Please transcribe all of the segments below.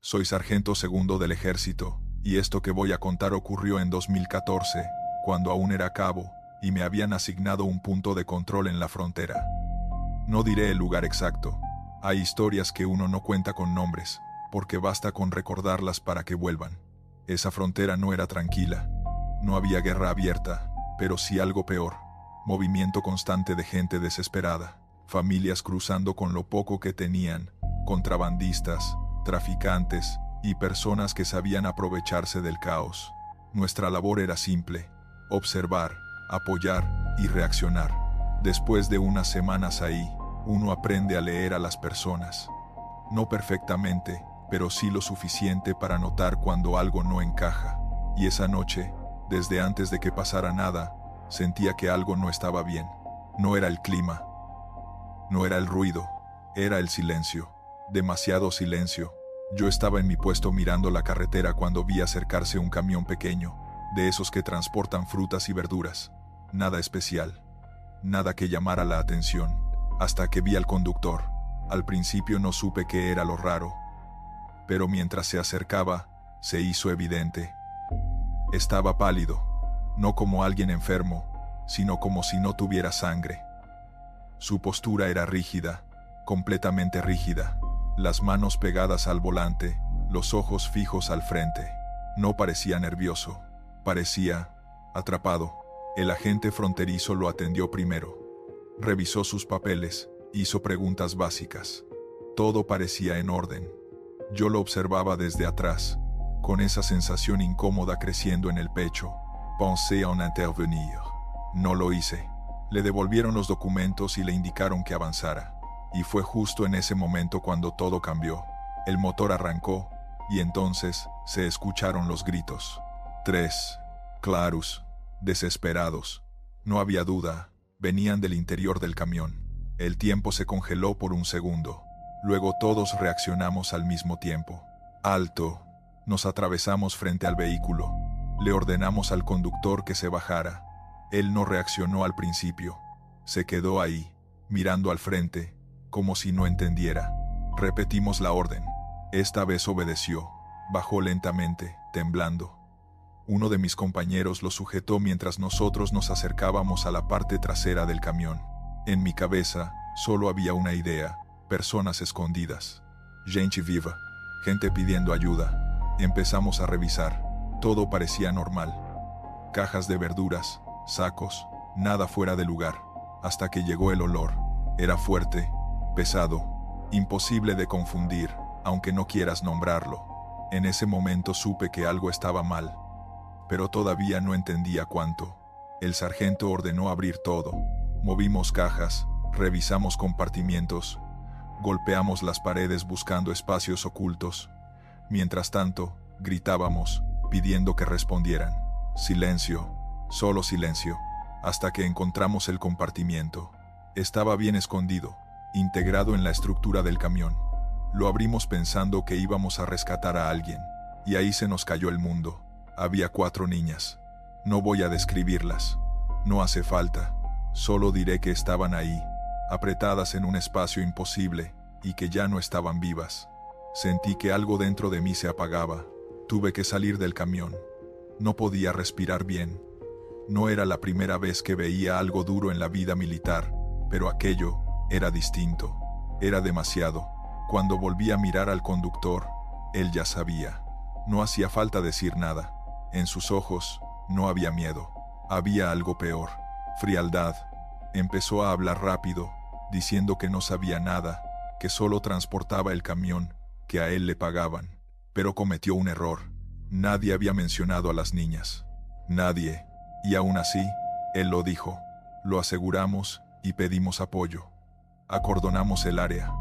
Soy sargento segundo del ejército, y esto que voy a contar ocurrió en 2014, cuando aún era cabo, y me habían asignado un punto de control en la frontera. No diré el lugar exacto. Hay historias que uno no cuenta con nombres, porque basta con recordarlas para que vuelvan. Esa frontera no era tranquila. No había guerra abierta, pero sí algo peor. Movimiento constante de gente desesperada, familias cruzando con lo poco que tenían, contrabandistas, traficantes y personas que sabían aprovecharse del caos. Nuestra labor era simple: observar, apoyar y reaccionar. Después de unas semanas ahí, uno aprende a leer a las personas. No perfectamente, pero sí lo suficiente para notar cuando algo no encaja. Y esa noche, desde antes de que pasara nada, sentía que algo no estaba bien. No era el clima, no era el ruido, era el silencio. Demasiado silencio. Yo estaba en mi puesto mirando la carretera cuando vi acercarse un camión pequeño, de esos que transportan frutas y verduras. Nada especial, nada que llamara la atención, hasta que vi al conductor. Al principio no supe qué era lo raro, pero mientras se acercaba, se hizo evidente. Estaba pálido, no como alguien enfermo, sino como si no tuviera sangre. Su postura era rígida, completamente rígida, las manos pegadas al volante, los ojos fijos al frente. No parecía nervioso, parecía atrapado. El agente fronterizo lo atendió primero. Revisó sus papeles, hizo preguntas básicas. Todo parecía en orden. Yo lo observaba desde atrás, con esa sensación incómoda creciendo en el pecho. Pensé en intervenir. No lo hice. Le devolvieron los documentos y le indicaron que avanzara. Y fue justo en ese momento cuando todo cambió. El motor arrancó, y entonces se escucharon los gritos. 3. Claros, desesperados. No había duda, venían del interior del camión. El tiempo se congeló por un segundo. Luego todos reaccionamos al mismo tiempo. Alto. Nos atravesamos frente al vehículo. Le ordenamos al conductor que se bajara. Él no reaccionó al principio. Se quedó ahí, mirando al frente, como si no entendiera. Repetimos la orden. Esta vez obedeció. Bajó lentamente, temblando. Uno de mis compañeros lo sujetó mientras nosotros nos acercábamos a la parte trasera del camión. En mi cabeza, solo había una idea: personas escondidas. Gente viva. Gente pidiendo ayuda. Empezamos a revisar. Todo parecía normal. Cajas de verduras, sacos, nada fuera de lugar. Hasta que llegó el olor. Era fuerte, pesado, imposible de confundir, aunque no quieras nombrarlo. En ese momento supe que algo estaba mal, pero todavía no entendía cuánto. El sargento ordenó abrir todo. Movimos cajas, revisamos compartimientos, golpeamos las paredes buscando espacios ocultos. Mientras tanto, gritábamos, pidiendo que respondieran. Silencio, solo silencio, hasta que encontramos el compartimiento. Estaba bien escondido, integrado en la estructura del camión. Lo abrimos pensando que íbamos a rescatar a alguien, y ahí se nos cayó el mundo. Había 4 niñas. No voy a describirlas. No hace falta. Solo diré que estaban ahí, apretadas en un espacio imposible, y que ya no estaban vivas. Sentí que algo dentro de mí se apagaba. Tuve que salir del camión. No podía respirar bien. No era la primera vez que veía algo duro en la vida militar, pero aquello era distinto. Era demasiado. Cuando volví a mirar al conductor, él ya sabía. No hacía falta decir nada. En sus ojos no había miedo. Había algo peor: frialdad. Empezó a hablar rápido, diciendo que no sabía nada, que solo transportaba el camión, que a él le pagaban. Pero cometió un error. Nadie había mencionado a las niñas. Nadie. Y aún así, él lo dijo. Lo aseguramos y pedimos apoyo. Acordonamos el área.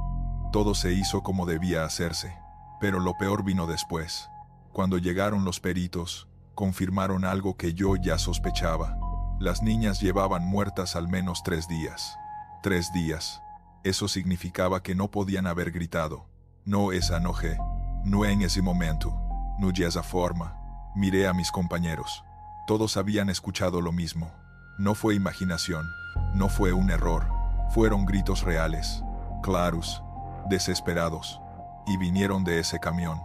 Todo se hizo como debía hacerse. Pero lo peor vino después. Cuando llegaron los peritos, confirmaron algo que yo ya sospechaba. Las niñas llevaban muertas al menos 3 días. 3 días. Eso significaba que no podían haber gritado. No es enojé. No en ese momento. No de esa forma. Miré a mis compañeros. Todos habían escuchado lo mismo. No fue imaginación. No fue un error. Fueron gritos reales, claros, desesperados. Y vinieron de ese camión.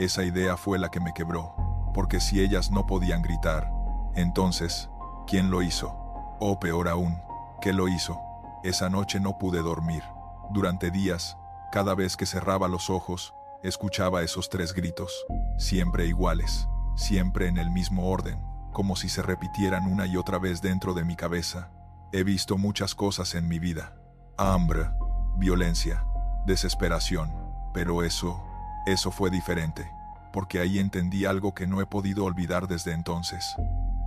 Esa idea fue la que me quebró, porque si ellas no podían gritar, entonces, ¿quién lo hizo? O peor aún, ¿qué lo hizo? Esa noche no pude dormir. Durante días, cada vez que cerraba los ojos, escuchaba esos 3 gritos, siempre iguales, siempre en el mismo orden, como si se repitieran una y otra vez dentro de mi cabeza. He visto muchas cosas en mi vida. Hambre, violencia, desesperación, pero eso fue diferente, porque ahí entendí algo que no he podido olvidar desde entonces,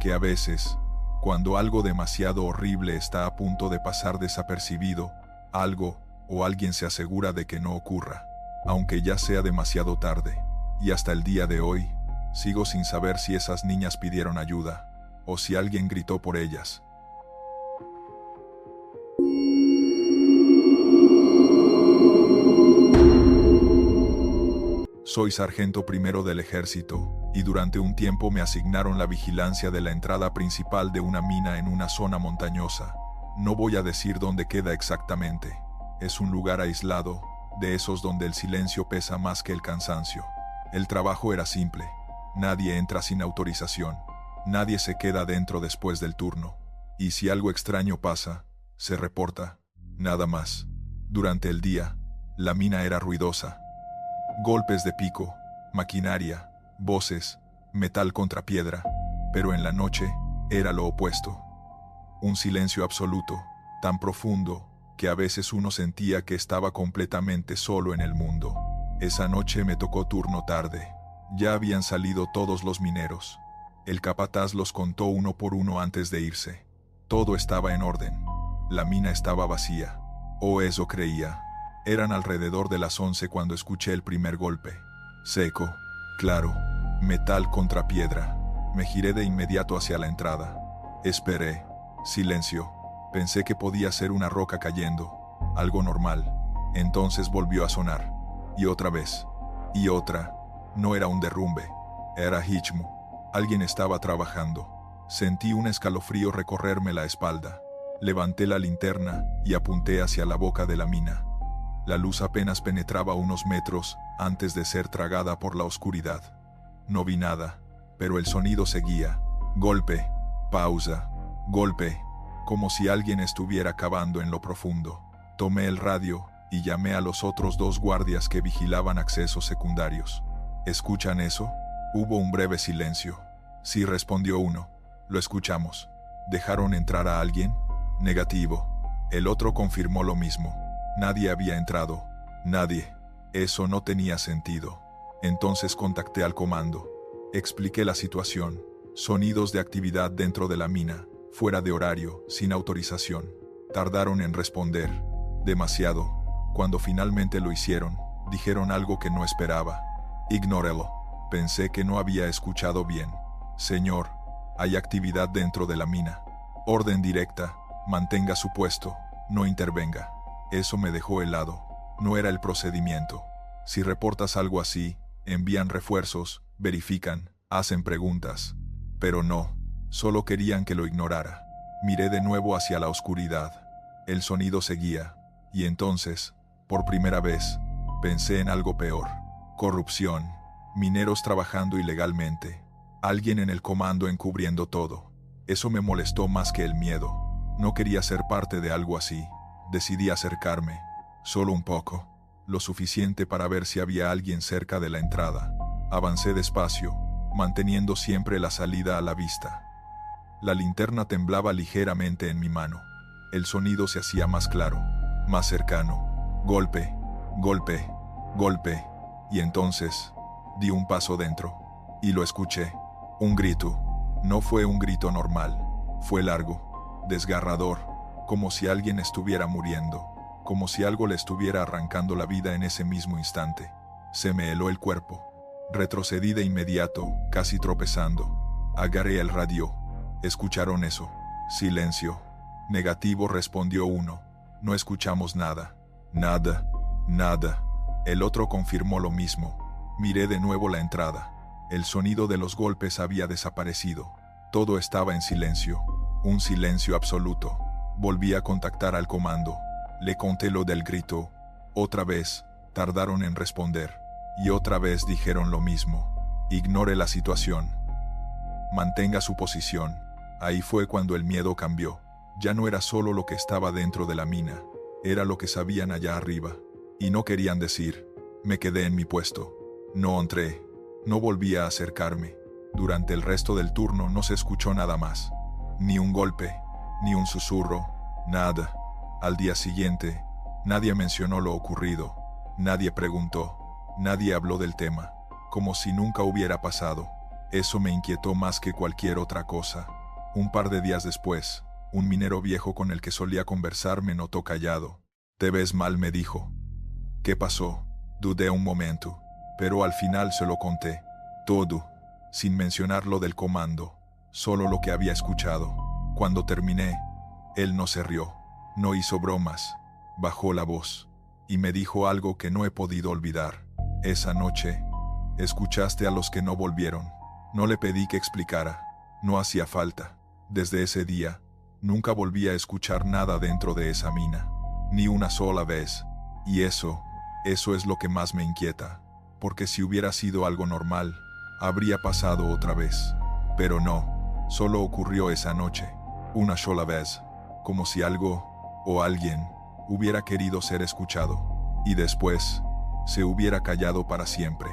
que a veces, cuando algo demasiado horrible está a punto de pasar desapercibido, algo o alguien se asegura de que no ocurra, aunque ya sea demasiado tarde. Y hasta el día de hoy, sigo sin saber si esas niñas pidieron ayuda, o si alguien gritó por ellas. Soy sargento primero del ejército, y durante un tiempo me asignaron la vigilancia de la entrada principal de una mina en una zona montañosa. No voy a decir dónde queda exactamente. Es un lugar aislado, de esos donde el silencio pesa más que el cansancio. El trabajo era simple. Nadie entra sin autorización. Nadie se queda dentro después del turno. Y si algo extraño pasa, se reporta. Nada más. Durante el día, la mina era ruidosa. Golpes de pico, maquinaria, voces, metal contra piedra, pero en la noche era lo opuesto. Un silencio absoluto, tan profundo, que a veces uno sentía que estaba completamente solo en el mundo. Esa noche me tocó turno tarde. Ya habían salido todos los mineros. El capataz los contó uno por uno antes de irse. Todo estaba en orden. La mina estaba vacía. O eso creía. Eran alrededor de las 11 cuando escuché el primer golpe. Seco, claro, metal contra piedra. Me giré de inmediato hacia la entrada. Esperé. Silencio. Pensé que podía ser una roca cayendo. Algo normal. Entonces volvió a sonar. Y otra vez. Y otra. No era un derrumbe. Era Hichmu. Alguien estaba trabajando. Sentí un escalofrío recorrerme la espalda. Levanté la linterna y apunté hacia la boca de la mina. La luz apenas penetraba unos metros antes de ser tragada por la oscuridad. No vi nada, pero el sonido seguía. Golpe, pausa, golpe, como si alguien estuviera cavando en lo profundo. Tomé el radio y llamé a los otros 2 guardias que vigilaban accesos secundarios. ¿Escuchan eso? Hubo un breve silencio. Sí, respondió uno. Lo escuchamos. ¿Dejaron entrar a alguien? Negativo. El otro confirmó lo mismo. Nadie había entrado. Nadie. Eso no tenía sentido. Entonces contacté al comando. Expliqué la situación. Sonidos de actividad dentro de la mina, fuera de horario, sin autorización. Tardaron en responder. Demasiado. Cuando finalmente lo hicieron, dijeron algo que no esperaba. Ignórelo. Pensé que no había escuchado bien. Señor, hay actividad dentro de la mina. Orden directa. Mantenga su puesto. No intervenga. Eso me dejó helado. No era el procedimiento. Si reportas algo así, envían refuerzos, verifican, hacen preguntas. Pero no. Solo querían que lo ignorara. Miré de nuevo hacia la oscuridad. El sonido seguía. Y entonces, por primera vez, pensé en algo peor. Corrupción. Mineros trabajando ilegalmente. Alguien en el comando encubriendo todo. Eso me molestó más que el miedo. No quería ser parte de algo así. Decidí acercarme, solo un poco, lo suficiente para ver si había alguien cerca de la entrada. Avancé despacio, manteniendo siempre la salida a la vista. La linterna temblaba ligeramente en mi mano. El sonido se hacía más claro, más cercano. Golpe, golpe, golpe. Y entonces, di un paso dentro. Y lo escuché. Un grito. No fue un grito normal. Fue largo, desgarrador. Como si alguien estuviera muriendo, como si algo le estuviera arrancando la vida en ese mismo instante. Se me heló el cuerpo. Retrocedí de inmediato, casi tropezando. Agarré el radio. ¿Escucharon eso? Silencio. Negativo, respondió uno. No escuchamos nada. Nada. Nada. El otro confirmó lo mismo. Miré de nuevo la entrada. El sonido de los golpes había desaparecido. Todo estaba en silencio. Un silencio absoluto. Volví a contactar al comando. Le conté lo del grito. Otra vez, tardaron en responder. y otra vez dijeron lo mismo. Ignore la situación. Mantenga su posición. Ahí fue cuando el miedo cambió. Ya no era solo lo que estaba dentro de la mina, era lo que sabían allá arriba. Y no querían decir. Me quedé en mi puesto. No entré. No volví a acercarme. Durante el resto del turno no se escuchó nada más. Ni un golpe, ni un susurro, nada. Al día siguiente, nadie mencionó lo ocurrido. Nadie preguntó. Nadie habló del tema. Como si nunca hubiera pasado. Eso me inquietó más que cualquier otra cosa. Un par de días después, un minero viejo con el que solía conversar me notó callado. «Te ves mal», me dijo. «¿Qué pasó?» Dudé un momento, pero al final se lo conté. Todo, sin mencionar lo del comando, solo lo que había escuchado. Cuando terminé, él no se rió, no hizo bromas, bajó la voz, y me dijo algo que no he podido olvidar. Esa noche, escuchaste a los que no volvieron. No le pedí que explicara, no hacía falta. Desde ese día, nunca volví a escuchar nada dentro de esa mina, ni una sola vez. Y eso es lo que más me inquieta, porque si hubiera sido algo normal, habría pasado otra vez. Pero no, solo ocurrió esa noche, una sola vez, como si algo, o alguien, hubiera querido ser escuchado, y después, se hubiera callado para siempre.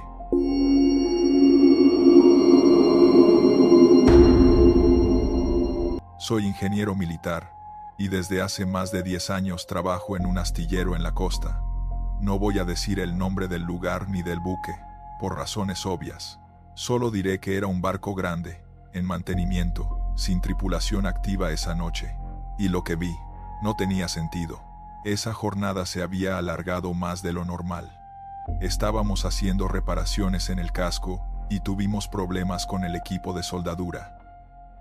Soy ingeniero militar, y desde hace más de 10 años trabajo en un astillero en la costa. No voy a decir el nombre del lugar ni del buque, por razones obvias. Solo diré que era un barco grande, en mantenimiento, sin tripulación activa esa noche. Y lo que vi, no tenía sentido. Esa jornada se había alargado más de lo normal. Estábamos haciendo reparaciones en el casco, y tuvimos problemas con el equipo de soldadura.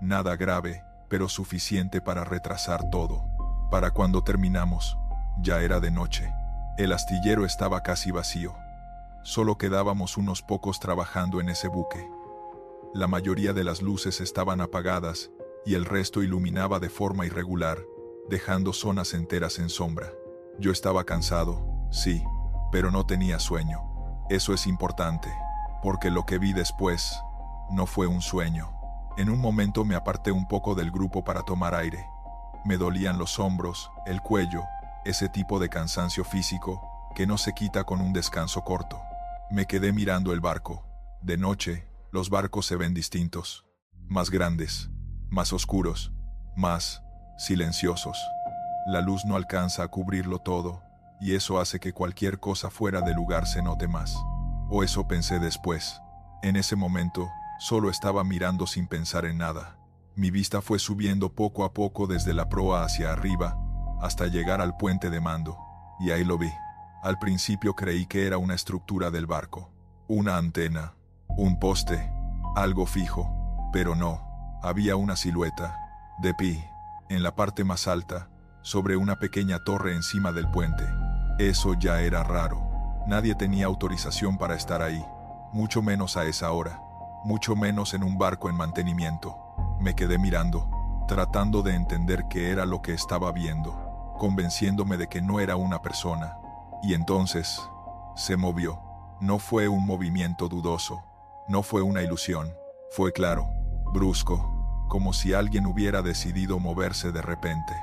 Nada grave, pero suficiente para retrasar todo. Para cuando terminamos, ya era de noche. El astillero estaba casi vacío. Solo quedábamos unos pocos trabajando en ese buque. La mayoría de las luces estaban apagadas, y el resto iluminaba de forma irregular, dejando zonas enteras en sombra. Yo estaba cansado, sí, pero no tenía sueño. Eso es importante, porque lo que vi después no fue un sueño. En un momento me aparté un poco del grupo para tomar aire. Me dolían los hombros, el cuello, ese tipo de cansancio físico que no se quita con un descanso corto. Me quedé mirando el barco. De noche, los barcos se ven distintos. Más grandes, más oscuros, más silenciosos. La luz no alcanza a cubrirlo todo, y eso hace que cualquier cosa fuera de lugar se note más. O eso pensé después. En ese momento, solo estaba mirando sin pensar en nada. Mi vista fue subiendo poco a poco desde la proa hacia arriba, hasta llegar al puente de mando, y ahí lo vi. Al principio creí que era una estructura del barco, una antena, un poste, algo fijo, pero no, había una silueta, de pie, en la parte más alta, sobre una pequeña torre encima del puente. Eso ya era raro. Nadie tenía autorización para estar ahí, mucho menos a esa hora, mucho menos en un barco en mantenimiento. Me quedé mirando, tratando de entender qué era lo que estaba viendo, convenciéndome de que no era una persona. Y entonces, se movió. No fue un movimiento dudoso, no fue una ilusión, fue claro, brusco, como si alguien hubiera decidido moverse de repente.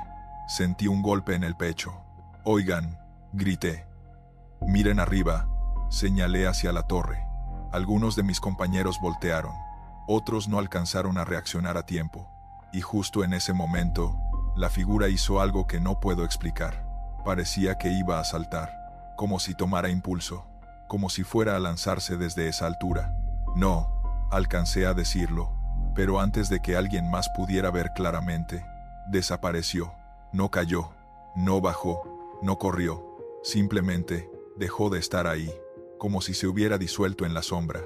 Sentí un golpe en el pecho. «Oigan», grité. «Miren arriba», señalé hacia la torre. Algunos de mis compañeros voltearon, otros no alcanzaron a reaccionar a tiempo, y justo en ese momento, la figura hizo algo que no puedo explicar. Parecía que iba a saltar, como si tomara impulso, como si fuera a lanzarse desde esa altura. No, alcancé a decirlo, pero antes de que alguien más pudiera ver claramente, desapareció. No cayó, no bajó, no corrió, simplemente dejó de estar ahí, como si se hubiera disuelto en la sombra.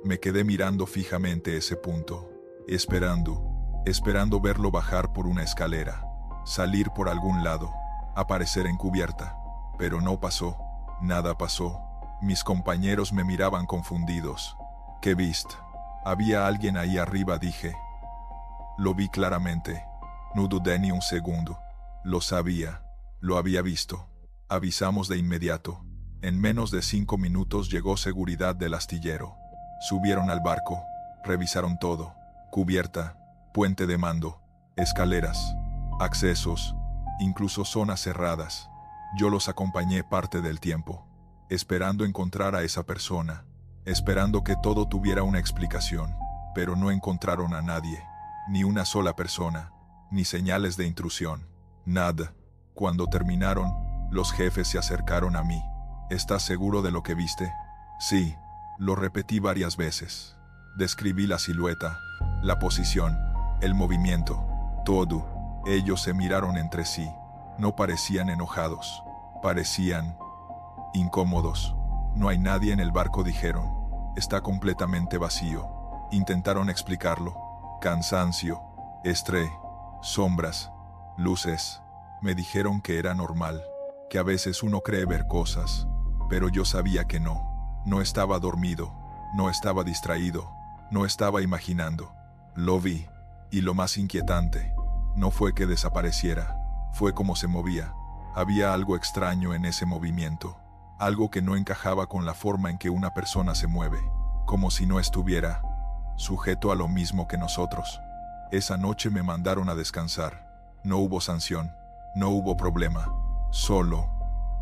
Me quedé mirando fijamente ese punto, esperando verlo bajar por una escalera, salir por algún lado, aparecer en cubierta. Pero no pasó, nada pasó. Mis compañeros me miraban confundidos. «¿Qué viste?» «Había alguien ahí arriba», dije. Lo vi claramente. No dudé ni un segundo. Lo sabía, lo había visto. Avisamos de inmediato. En menos de 5 minutos llegó seguridad del astillero. Subieron al barco, revisaron todo: cubierta, puente de mando, escaleras, accesos, incluso zonas cerradas. Yo los acompañé parte del tiempo, esperando encontrar a esa persona, esperando que todo tuviera una explicación, pero no encontraron a nadie, ni una sola persona, ni señales de intrusión, nada. Cuando terminaron, los jefes se acercaron a mí. ¿Estás seguro de lo que viste? Sí, lo repetí varias veces. Describí la silueta, la posición, el movimiento, todo. Ellos se miraron entre sí. No parecían enojados, parecían incómodos. No hay nadie en el barco, dijeron. Está completamente vacío. Intentaron explicarlo. Cansancio, estrés, sombras, luces. Me dijeron que era normal, que a veces uno cree ver cosas, pero yo sabía que no. No estaba dormido, no estaba distraído, no estaba imaginando. Lo vi, y lo más inquietante, no fue que desapareciera, fue como se movía. Había algo extraño en ese movimiento, algo que no encajaba con la forma en que una persona se mueve, como si no estuviera sujeto a lo mismo que nosotros. Esa noche me mandaron a descansar. No hubo sanción, no hubo problema, solo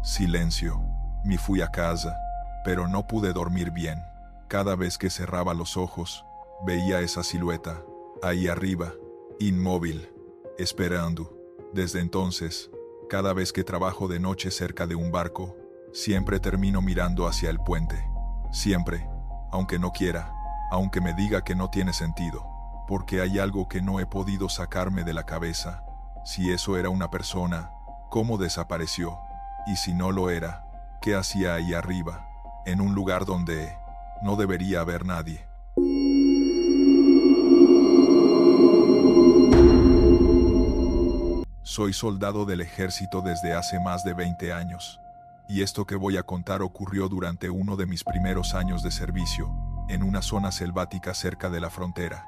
silencio. Me fui a casa, pero no pude dormir bien. Cada vez que cerraba los ojos, veía esa silueta, ahí arriba, inmóvil, esperando. Desde entonces, cada vez que trabajo de noche cerca de un barco, siempre termino mirando hacia el puente. Siempre, aunque no quiera, aunque me diga que no tiene sentido, porque hay algo que no he podido sacarme de la cabeza. Si eso era una persona, ¿cómo desapareció? Y si no lo era, ¿qué hacía ahí arriba, en un lugar donde no debería haber nadie? Soy soldado del ejército desde hace más de 20 años, y esto que voy a contar ocurrió durante uno de mis primeros años de servicio, en una zona selvática cerca de la frontera.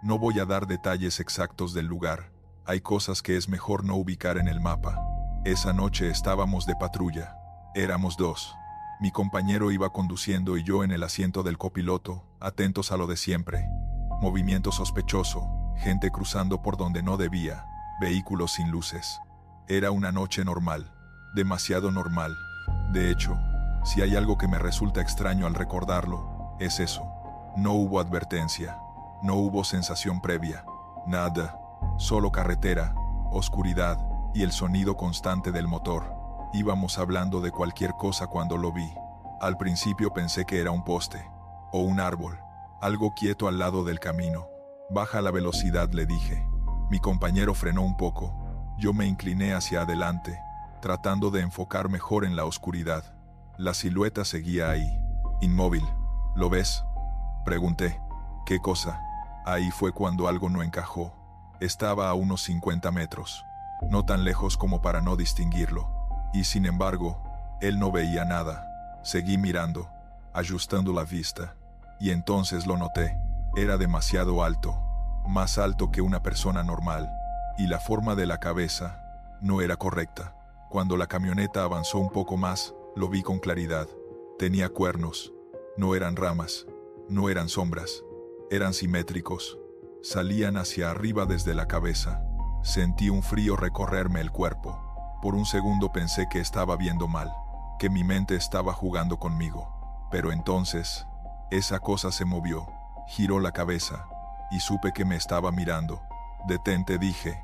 No voy a dar detalles exactos del lugar, hay cosas que es mejor no ubicar en el mapa. Esa noche estábamos de patrulla, éramos dos. Mi compañero iba conduciendo y yo en el asiento del copiloto, atentos a lo de siempre. Movimiento sospechoso, gente cruzando por donde no debía, vehículos sin luces. Era una noche normal, demasiado normal. De hecho, si hay algo que me resulta extraño al recordarlo, es eso. No hubo advertencia, no hubo sensación previa, nada, solo carretera, oscuridad y el sonido constante del motor. Íbamos hablando de cualquier cosa cuando lo vi. Al principio pensé que era un poste, o un árbol, algo quieto al lado del camino. Baja la velocidad, le dije. Mi compañero frenó un poco. Yo me incliné hacia adelante, tratando de enfocar mejor en la oscuridad. La silueta seguía ahí, inmóvil. ¿Lo ves?, pregunté. ¿Qué cosa? Ahí fue cuando algo no encajó. Estaba a unos 50 metros, no tan lejos como para no distinguirlo. Y sin embargo, él no veía nada. Seguí mirando, ajustando la vista, y entonces lo noté. Era demasiado alto, más alto que una persona normal, y la forma de la cabeza no era correcta. Cuando la camioneta avanzó un poco más, lo vi con claridad. Tenía cuernos, no eran ramas, no eran sombras, eran simétricos. Salían hacia arriba desde la cabeza. Sentí un frío recorrerme el cuerpo. Por un segundo pensé que estaba viendo mal, que mi mente estaba jugando conmigo. Pero entonces, esa cosa se movió, giró la cabeza, y supe que me estaba mirando. «Detente», dije.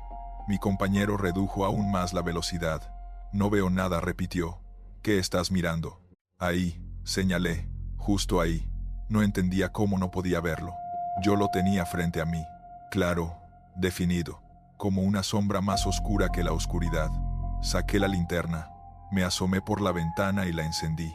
Mi compañero redujo aún más la velocidad. «No veo nada», repitió. «¿Qué estás mirando?» «Ahí», señalé, «justo ahí». No entendía cómo no podía verlo. Yo lo tenía frente a mí, claro, definido, como una sombra más oscura que la oscuridad. Saqué la linterna, me asomé por la ventana y la encendí.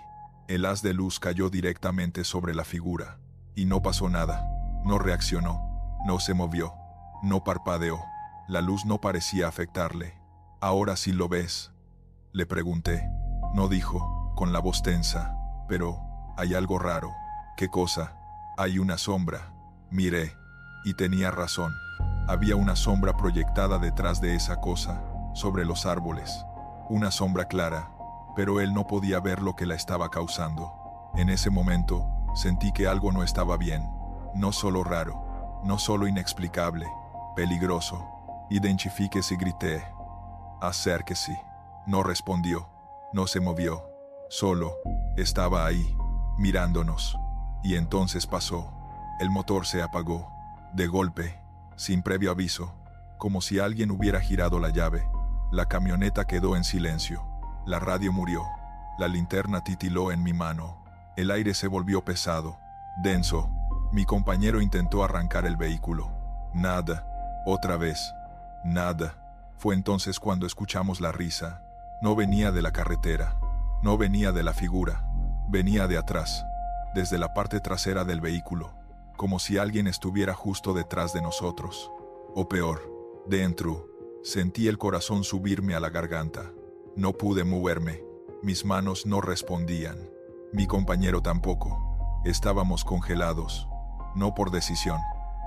El haz de luz cayó directamente sobre la figura, y no pasó nada. No reaccionó, no se movió, no parpadeó. La luz no parecía afectarle. «¿Ahora sí lo ves?», le pregunté. No dijo, con la voz tensa, «Pero hay algo raro». «¿Qué cosa?» «Hay una sombra». Miré, y tenía razón. Había una sombra proyectada detrás de esa cosa, sobre los árboles. Una sombra clara, pero él no podía ver lo que la estaba causando. En ese momento, sentí que algo no estaba bien. No solo raro, no solo inexplicable, peligroso. Identifíquese y grité. Acérquese. No respondió, no se movió. Solo, estaba ahí, mirándonos. Y entonces pasó. El motor se apagó. De golpe, sin previo aviso, como si alguien hubiera girado la llave. La camioneta quedó en silencio. La radio murió. La linterna titiló en mi mano. El aire se volvió pesado, denso. Mi compañero intentó arrancar el vehículo. Nada. Otra vez. Nada. Fue entonces cuando escuchamos la risa. No venía de la carretera. No venía de la figura. Venía de atrás. Desde la parte trasera del vehículo. Como si alguien estuviera justo detrás de nosotros. O peor, dentro. Sentí el corazón subirme a la garganta. No pude moverme. Mis manos no respondían. Mi compañero tampoco. Estábamos congelados. No por decisión,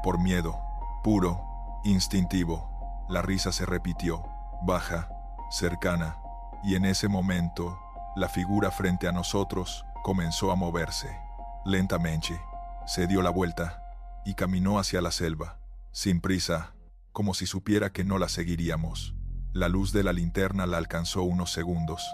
por miedo. Puro, instintivo. La risa se repitió, baja, cercana. Y en ese momento, la figura frente a nosotros comenzó a moverse. Lentamente, se dio la vuelta y caminó hacia la selva, sin prisa, como si supiera que no la seguiríamos. La luz de la linterna la alcanzó unos segundos,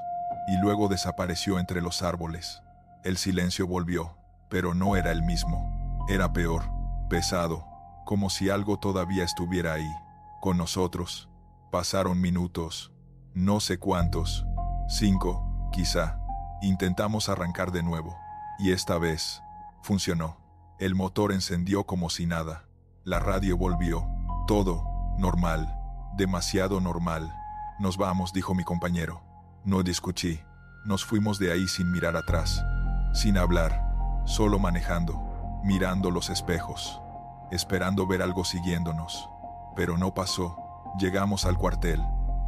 y luego desapareció entre los árboles. El silencio volvió, pero no era el mismo. Era peor, pesado, como si algo todavía estuviera ahí, con nosotros. Pasaron minutos, no sé cuántos, 5, quizá. Intentamos arrancar de nuevo, y esta vez, funcionó. El motor encendió como si nada. La radio volvió. Todo, normal, demasiado normal. Nos vamos, dijo mi compañero. No discutí. Nos fuimos de ahí sin mirar atrás. Sin hablar, solo manejando, mirando los espejos, esperando ver algo siguiéndonos. Pero no pasó. Llegamos al cuartel,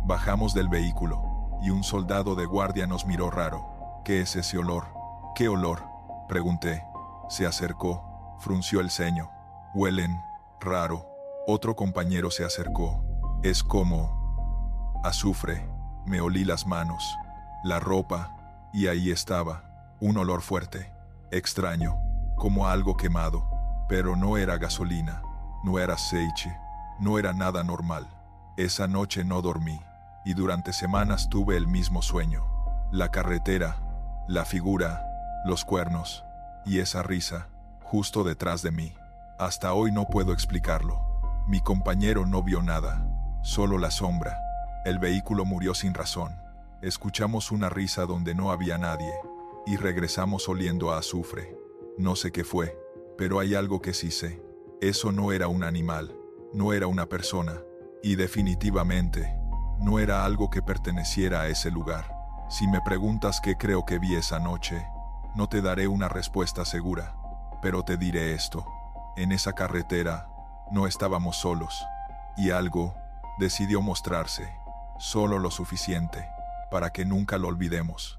bajamos del vehículo, y un soldado de guardia nos miró raro. ¿Qué es ese olor? ¿Qué olor?, pregunté. Se acercó, frunció el ceño. Huelen raro. Otro compañero se acercó. Es como azufre. Me olí las manos, la ropa, y ahí estaba, un olor fuerte, extraño, como algo quemado. Pero no era gasolina, no era aceite, no era nada normal. Esa noche no dormí, y durante semanas tuve el mismo sueño. La carretera, la figura, los cuernos, y esa risa, justo detrás de mí. Hasta hoy no puedo explicarlo. Mi compañero no vio nada, solo la sombra. El vehículo murió sin razón. Escuchamos una risa donde no había nadie, y regresamos oliendo a azufre. No sé qué fue, pero hay algo que sí sé. Eso no era un animal, no era una persona, y definitivamente, no era algo que perteneciera a ese lugar. Si me preguntas qué creo que vi esa noche, no te daré una respuesta segura, pero te diré esto. En esa carretera, no estábamos solos, y algo decidió mostrarse, solo lo suficiente, para que nunca lo olvidemos.